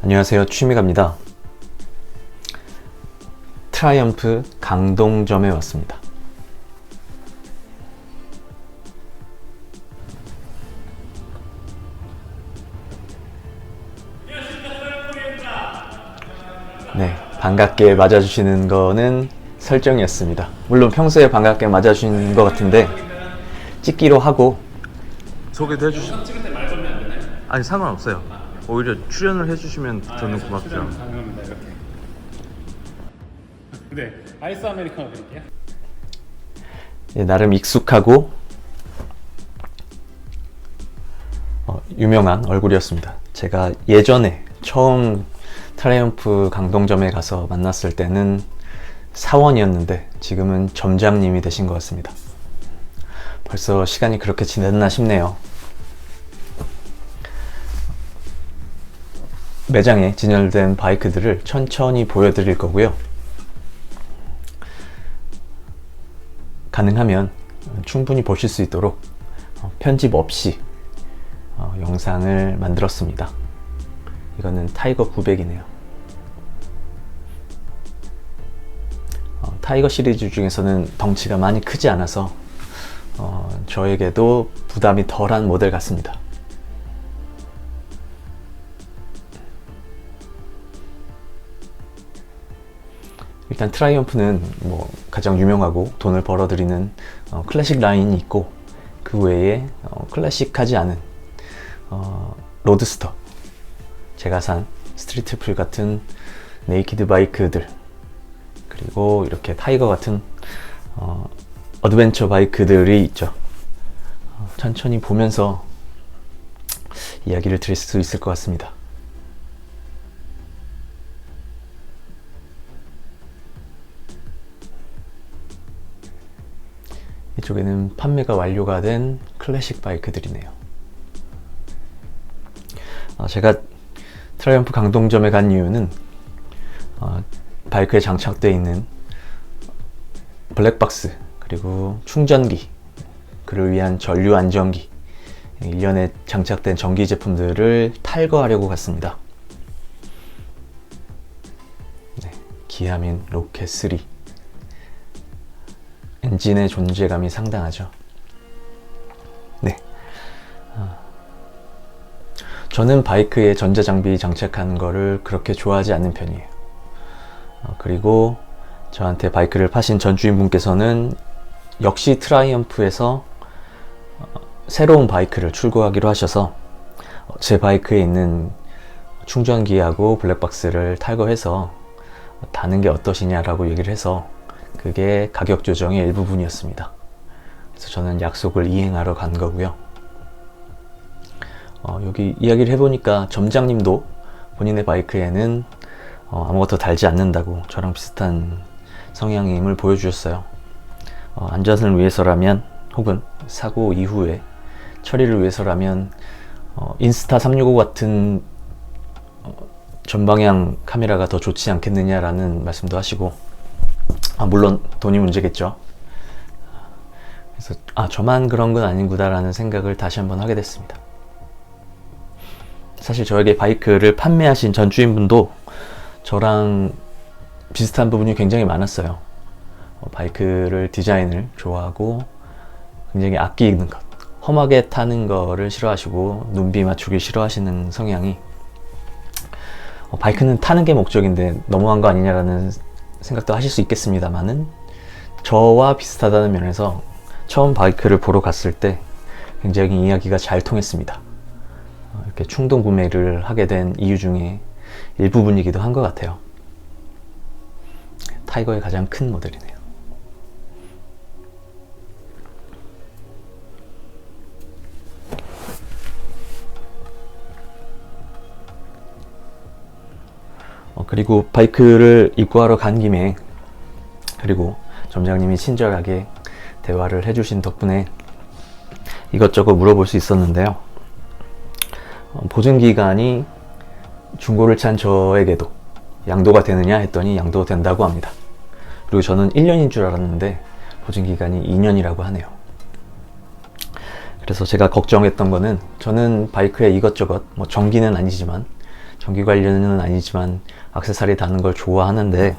안녕하세요, 취미갑니다. 트라이엄프 강동점에 왔습니다. 네, 반갑게 맞아주시는 거는 설정이었습니다. 물론 평소에 반갑게 맞아주시는 것 같은데 찍기로 하고 소개도 해주시면 찍을 때 말 걸면 안 되나요? 아니 상관없어요. 오히려 출연을 해주시면 저는 고맙죠. 출연 가능합니다. 이렇게. 네, 아이스 아메리카노 드릴게요. 나름 익숙하고 유명한 얼굴이었습니다. 제가 예전에 처음 트라이엄프 강동점에 가서 만났을 때는 사원이었는데 지금은 점장님이 되신 것 같습니다. 벌써 시간이 그렇게 지났나 싶네요. 매장에 진열된 바이크들을 천천히 보여드릴 거고요. 가능하면 충분히 보실 수 있도록 편집 없이 영상을 만들었습니다. 이거는 타이거 900이네요. 타이거 시리즈 중에서는 덩치가 많이 크지 않아서 저에게도 부담이 덜한 모델 같습니다. 일단 트라이엄프는 가장 유명하고 돈을 벌어들이는 클래식 라인이 있고, 그 외에 클래식하지 않은 로드스터, 제가 산 스트리트풀 같은 네이키드 바이크들, 그리고 이렇게 타이거 같은 어드벤처 바이크들이 있죠. 천천히 보면서 이야기를 드릴 수 있을 것 같습니다. 이쪽에는 판매가 완료가 된 클래식 바이크들이네요. 제가 트라이엄프 강동점에 간 이유는 바이크에 장착되어 있는 블랙박스, 그리고 충전기, 그를 위한 전류 안정기, 일련에 장착된 전기 제품들을 탈거하려고 갔습니다. 네, 기아민 로켓 3. 엔진의 존재감이 상당하죠. 네. 저는 바이크에 전자장비 장착하는 거를 그렇게 좋아하지 않는 편이에요. 그리고 저한테 바이크를 파신 전주인분께서는 역시 트라이엄프에서 새로운 바이크를 출고하기로 하셔서 제 바이크에 있는 충전기하고 블랙박스를 탈거해서 다는 게 어떠시냐라고 얘기를 해서 그게 가격 조정의 일부분이었습니다. 그래서 저는 약속을 이행하러 간 거고요. 여기 이야기를 해보니까 점장님도 본인의 바이크에는 아무것도 달지 않는다고 저랑 비슷한 성향임을 보여주셨어요. 안전을 위해서라면, 혹은 사고 이후에 처리를 위해서라면 인스타 365 같은 전방향 카메라가 더 좋지 않겠느냐라는 말씀도 하시고, 물론 돈이 문제겠죠. 그래서 저만 그런 건 아닌구나라는 생각을 다시 한번 하게 됐습니다. 사실 저에게 바이크를 판매하신 전 주인분도 저랑 비슷한 부분이 굉장히 많았어요. 바이크를 디자인을 좋아하고 굉장히 아끼는 것, 험하게 타는 거를 싫어하시고 눈비 맞추기 싫어하시는 성향이, 바이크는 타는 게 목적인데 너무한 거 아니냐라는 생각도 하실 수 있겠습니다만은, 저와 비슷하다는 면에서 처음 바이크를 보러 갔을 때 굉장히 이야기가 잘 통했습니다. 이렇게 충동 구매를 하게 된 이유 중에 일부분이기도 한 것 같아요. 타이거의 가장 큰 모델이네요. 그리고 바이크를 입고하러 간 김에, 그리고 점장님이 친절하게 대화를 해주신 덕분에 이것저것 물어볼 수 있었는데요. 보증기간이 중고를 찬 저에게도 양도가 되느냐 했더니 양도된다고 합니다. 그리고 저는 1년인 줄 알았는데 보증기간이 2년이라고 하네요. 그래서 제가 걱정했던 거는, 저는 바이크에 이것저것, 전기는 아니지만 전기 관련은 아니지만 액세서리 다는 걸 좋아하는데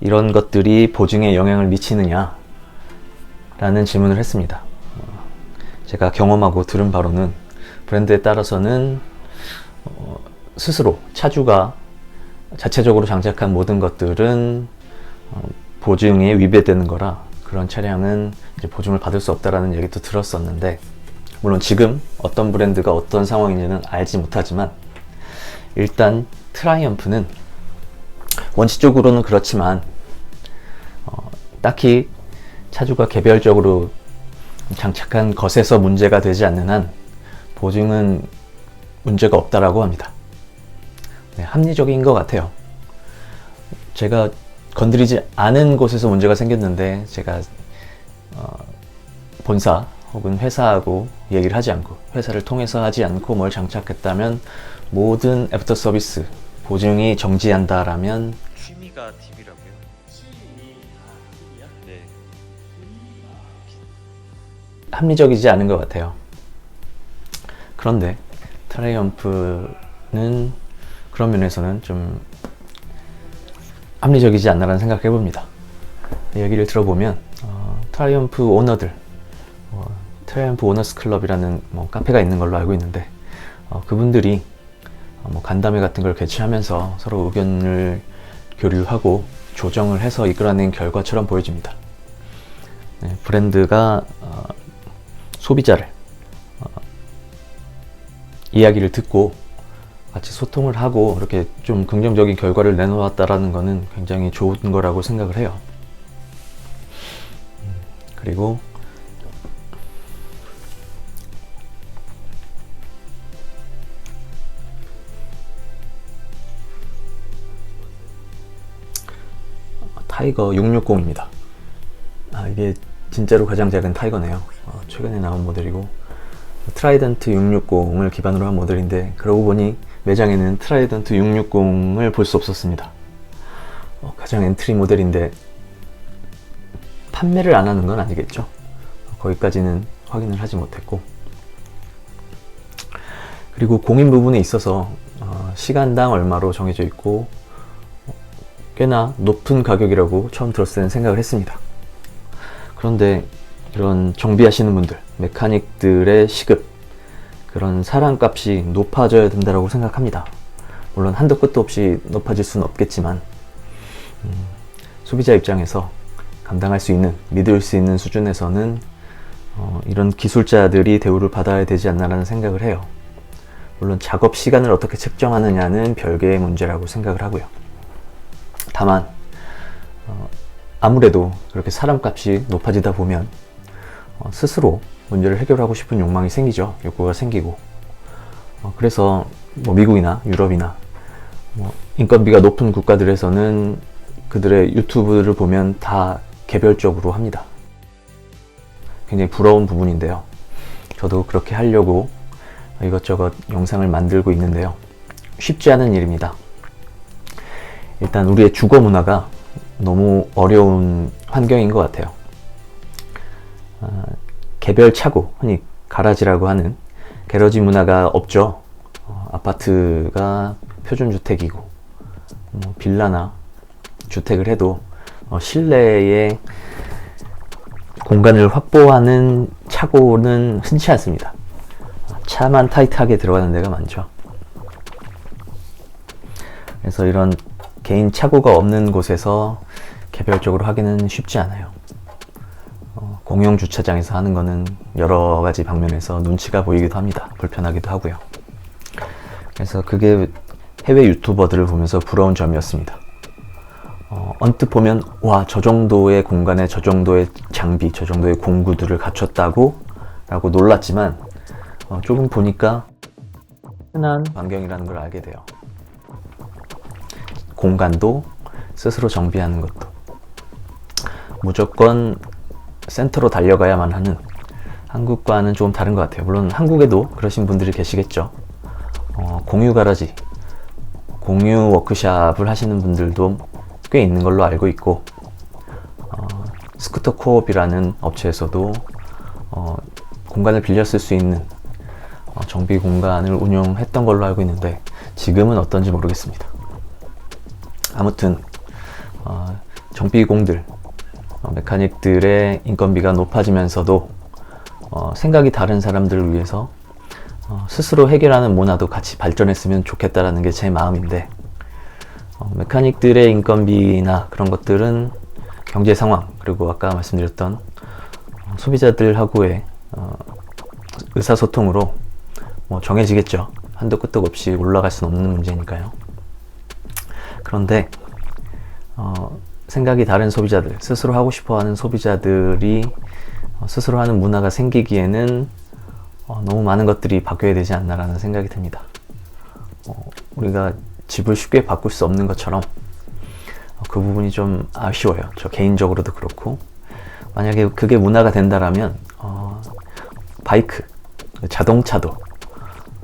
이런 것들이 보증에 영향을 미치느냐 라는 질문을 했습니다. 제가 경험하고 들은 바로는 브랜드에 따라서는 스스로 차주가 자체적으로 장착한 모든 것들은 보증에 위배되는 거라 그런 차량은 이제 보증을 받을 수 없다라는 얘기도 들었었는데, 물론 지금 어떤 브랜드가 어떤 상황인지는 알지 못하지만 일단 트라이언프는 원칙적으로는 그렇지만 딱히 차주가 개별적으로 장착한 것에서 문제가 되지 않는 한 보증은 문제가 없다라고 합니다. 네, 합리적인 것 같아요. 제가 건드리지 않은 곳에서 문제가 생겼는데 제가 본사 혹은 회사하고 얘기를 하지 않고 회사를 통해서 하지 않고 뭘 장착했다면 모든 애프터 서비스 보증이 정지한다라면 취미가 TV라고요? 네. 합리적이지 않은 것 같아요. 그런데 트라이언프는 그런 면에서는 좀 합리적이지 않나라는 생각을 해봅니다. 얘기를 들어보면 트라이언프 오너들, 트라이언프 오너스 클럽이라는 카페가 있는 걸로 알고 있는데 그분들이 간담회 같은 걸 개최하면서 서로 의견을 교류하고 조정을 해서 이끌어낸 결과처럼 보여집니다. 네, 브랜드가 소비자를 이야기를 듣고 같이 소통을 하고 이렇게 좀 긍정적인 결과를 내놓았다라는 것은 굉장히 좋은 거라고 생각을 해요. 그리고 타이거 660입니다. 이게 진짜로 가장 작은 타이거네요. 최근에 나온 모델이고 트라이던트 660을 기반으로 한 모델인데 그러고 보니 매장에는 트라이던트 660을 볼 수 없었습니다. 가장 엔트리 모델인데 판매를 안 하는 건 아니겠죠? 거기까지는 확인을 하지 못했고, 그리고 공인 부분에 있어서 시간당 얼마로 정해져 있고 꽤나 높은 가격이라고 처음 들었을 때는 생각을 했습니다. 그런데 이런 정비하시는 분들, 메카닉들의 시급, 그런 사람값이 높아져야 된다고 생각합니다. 물론 한도 끝도 없이 높아질 수는 없겠지만 소비자 입장에서 감당할 수 있는, 믿을 수 있는 수준에서는 이런 기술자들이 대우를 받아야 되지 않나라는 생각을 해요. 물론 작업 시간을 어떻게 측정하느냐는 별개의 문제라고 생각을 하고요. 다만 아무래도 그렇게 사람값이 높아지다 보면 스스로 문제를 해결하고 싶은 욕망이 생기죠. 욕구가 생기고. 그래서 미국이나 유럽이나 인건비가 높은 국가들에서는 그들의 유튜브를 보면 다 개별적으로 합니다. 굉장히 부러운 부분인데요. 저도 그렇게 하려고 이것저것 영상을 만들고 있는데요. 쉽지 않은 일입니다. 일단 우리의 주거 문화가 너무 어려운 환경인 것 같아요. 개별 차고, 흔히 가라지라고 하는 게러지 문화가 없죠. 아파트가 표준주택이고 빌라나 주택을 해도 실내에 공간을 확보하는 차고는 흔치 않습니다. 차만 타이트하게 들어가는 데가 많죠. 그래서 이런 개인 차고가 없는 곳에서 개별적으로 하기는 쉽지 않아요. 공용 주차장에서 하는 거는 여러 가지 방면에서 눈치가 보이기도 합니다. 불편하기도 하고요. 그래서 그게 해외 유튜버들을 보면서 부러운 점이었습니다. 언뜻 보면 와, 저 정도의 공간에 저 정도의 장비, 저 정도의 공구들을 갖췄다고 라고 놀랐지만 조금 보니까 흔한 환경이라는 걸 알게 돼요. 공간도 스스로 정비하는 것도 무조건 센터로 달려가야만 하는, 한국과는 조금 다른 것 같아요. 물론 한국에도 그러신 분들이 계시겠죠. 공유 가라지, 공유 워크샵을 하시는 분들도 꽤 있는 걸로 알고 있고, 스쿠터 코업이라는 업체에서도 공간을 빌려 쓸 수 있는 정비 공간을 운영했던 걸로 알고 있는데, 지금은 어떤지 모르겠습니다. 아무튼 정비공들, 메카닉들의 인건비가 높아지면서도 생각이 다른 사람들을 위해서 스스로 해결하는 문화도 같이 발전했으면 좋겠다라는 게 제 마음인데, 메카닉들의 인건비나 그런 것들은 경제 상황, 그리고 아까 말씀드렸던 소비자들하고의 의사소통으로 정해지겠죠. 한도 끝도 없이 올라갈 수는 없는 문제니까요. 그런데 생각이 다른 소비자들, 스스로 하고 싶어하는 소비자들이 스스로 하는 문화가 생기기에는 너무 많은 것들이 바뀌어야 되지 않나라는 생각이 듭니다. 우리가 집을 쉽게 바꿀 수 없는 것처럼 그 부분이 좀 아쉬워요. 저 개인적으로도 그렇고, 만약에 그게 문화가 된다라면 바이크, 자동차도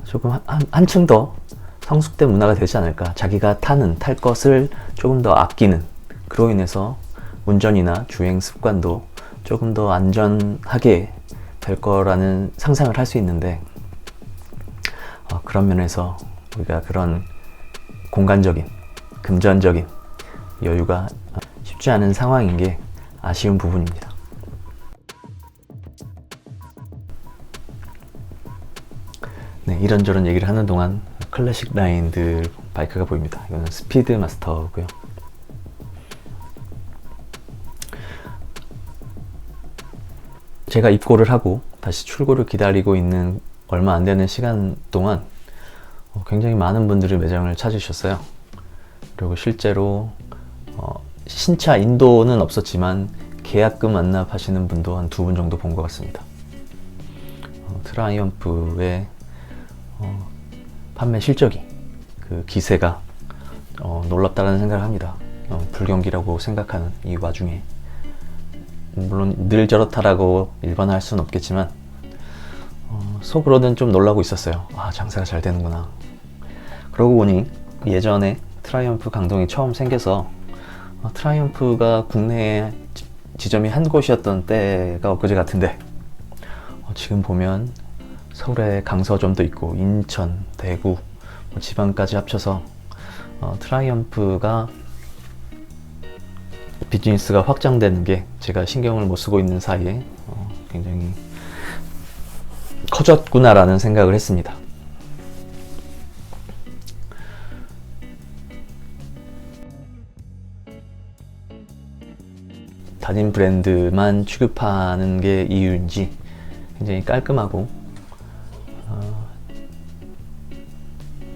조금 한층 더 성숙된 문화가 되지 않을까. 자기가 탈 것을 조금 더 아끼는, 그로 인해서 운전이나 주행 습관도 조금 더 안전하게 될 거라는 상상을 할 수 있는데, 그런 면에서 우리가 그런 공간적인, 금전적인 여유가 쉽지 않은 상황인 게 아쉬운 부분입니다. 네, 이런저런 얘기를 하는 동안 클래식 라인들 바이크가 보입니다. 이거는 스피드 마스터고요. 제가 입고를 하고 다시 출고를 기다리고 있는 얼마 안 되는 시간 동안 굉장히 많은 분들이 매장을 찾으셨어요. 그리고 실제로 신차 인도는 없었지만 계약금 완납하시는 분도 한 2분 정도 본 것 같습니다. 트라이엄프의 판매 실적이, 그 기세가 놀랍다라는 생각을 합니다. 불경기라고 생각하는 이 와중에, 물론 늘 저렇다라고 일반화할 수는 없겠지만 속으로는 좀 놀라고 있었어요. 장사가 잘 되는구나. 그러고 보니 예전에 트라이엄프 강동이 처음 생겨서 트라이엄프가 국내에 지점이 한 곳이었던 때가 엊그제 같은데, 지금 보면 서울에 강서점도 있고 인천, 대구, 지방까지 합쳐서 트라이엄프가 비즈니스가 확장되는 게 제가 신경을 못 쓰고 있는 사이에 굉장히 커졌구나라는 생각을 했습니다. 단임 브랜드만 취급하는 게 이유인지 굉장히 깔끔하고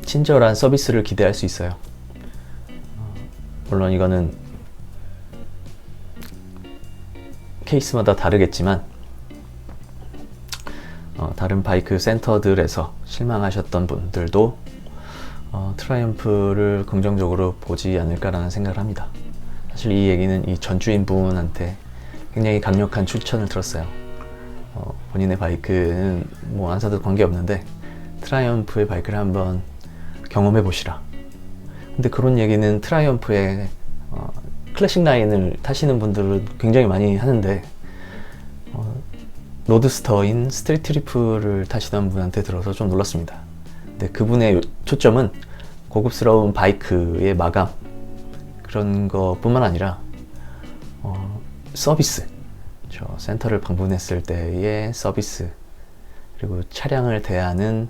친절한 서비스를 기대할 수 있어요. 물론 이거는 케이스마다 다르겠지만 다른 바이크 센터들에서 실망하셨던 분들도 트라이엄프를 긍정적으로 보지 않을까라는 생각을 합니다. 사실 이 얘기는 이 전주인 분한테 굉장히 강력한 추천을 들었어요. 본인의 바이크는 안 사도 관계없는데 트라이엄프의 바이크를 한번 경험해 보시라. 근데 그런 얘기는 트라이엄프의 클래식 라인을 타시는 분들은 굉장히 많이 하는데, 로드스터인 스트리트 트리플을 타시던 분한테 들어서 좀 놀랐습니다. 근데 그분의 초점은 고급스러운 바이크의 마감, 그런 것뿐만 아니라 서비스, 저 센터를 방문했을 때의 서비스, 그리고 차량을 대하는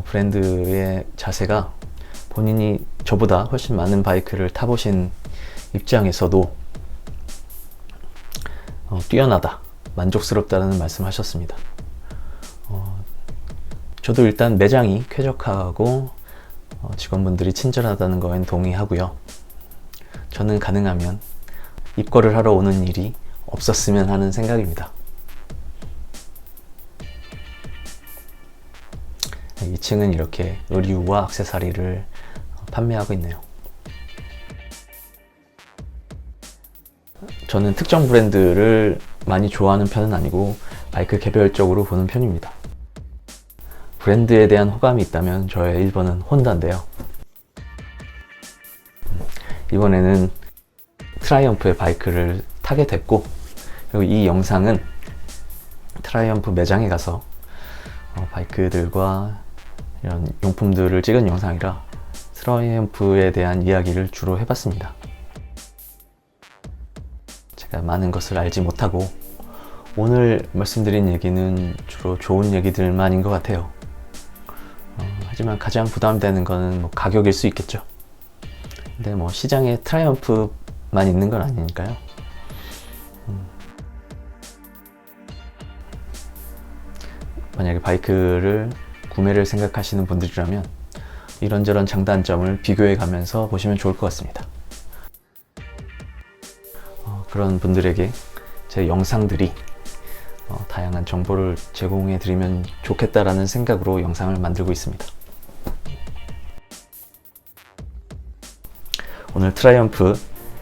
브랜드의 자세가 본인이 저보다 훨씬 많은 바이크를 타보신 입장에서도 뛰어나다, 만족스럽다는 말씀하셨습니다. 저도 일단 매장이 쾌적하고 직원분들이 친절하다는 거엔 동의하고요. 저는 가능하면 입고를 하러 오는 일이 없었으면 하는 생각입니다. 2층은 이렇게 의류와 액세서리를 판매하고 있네요. 저는 특정 브랜드를 많이 좋아하는 편은 아니고 바이크 개별적으로 보는 편입니다. 브랜드에 대한 호감이 있다면 저의 1번은 혼다인데요. 이번에는 트라이엄프의 바이크를 타게 됐고, 그리고 이 영상은 트라이엄프 매장에 가서 바이크들과 이런 용품들을 찍은 영상이라 트라이엄프에 대한 이야기를 주로 해봤습니다. 제가 많은 것을 알지 못하고 오늘 말씀드린 얘기는 주로 좋은 얘기들만인 것 같아요. 하지만 가장 부담되는 거는 뭐 가격일 수 있겠죠. 근데 뭐 시장에 트라이엄프만 있는 건 아니니까요. 만약에 바이크를 구매를 생각하시는 분들이라면 이런저런 장단점을 비교해 가면서 보시면 좋을 것 같습니다. 그런 분들에게 제 영상들이 다양한 정보를 제공해 드리면 좋겠다라는 생각으로 영상을 만들고 있습니다. 오늘 트라이엄프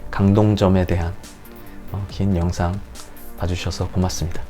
강동점에 대한 긴 영상 봐주셔서 고맙습니다.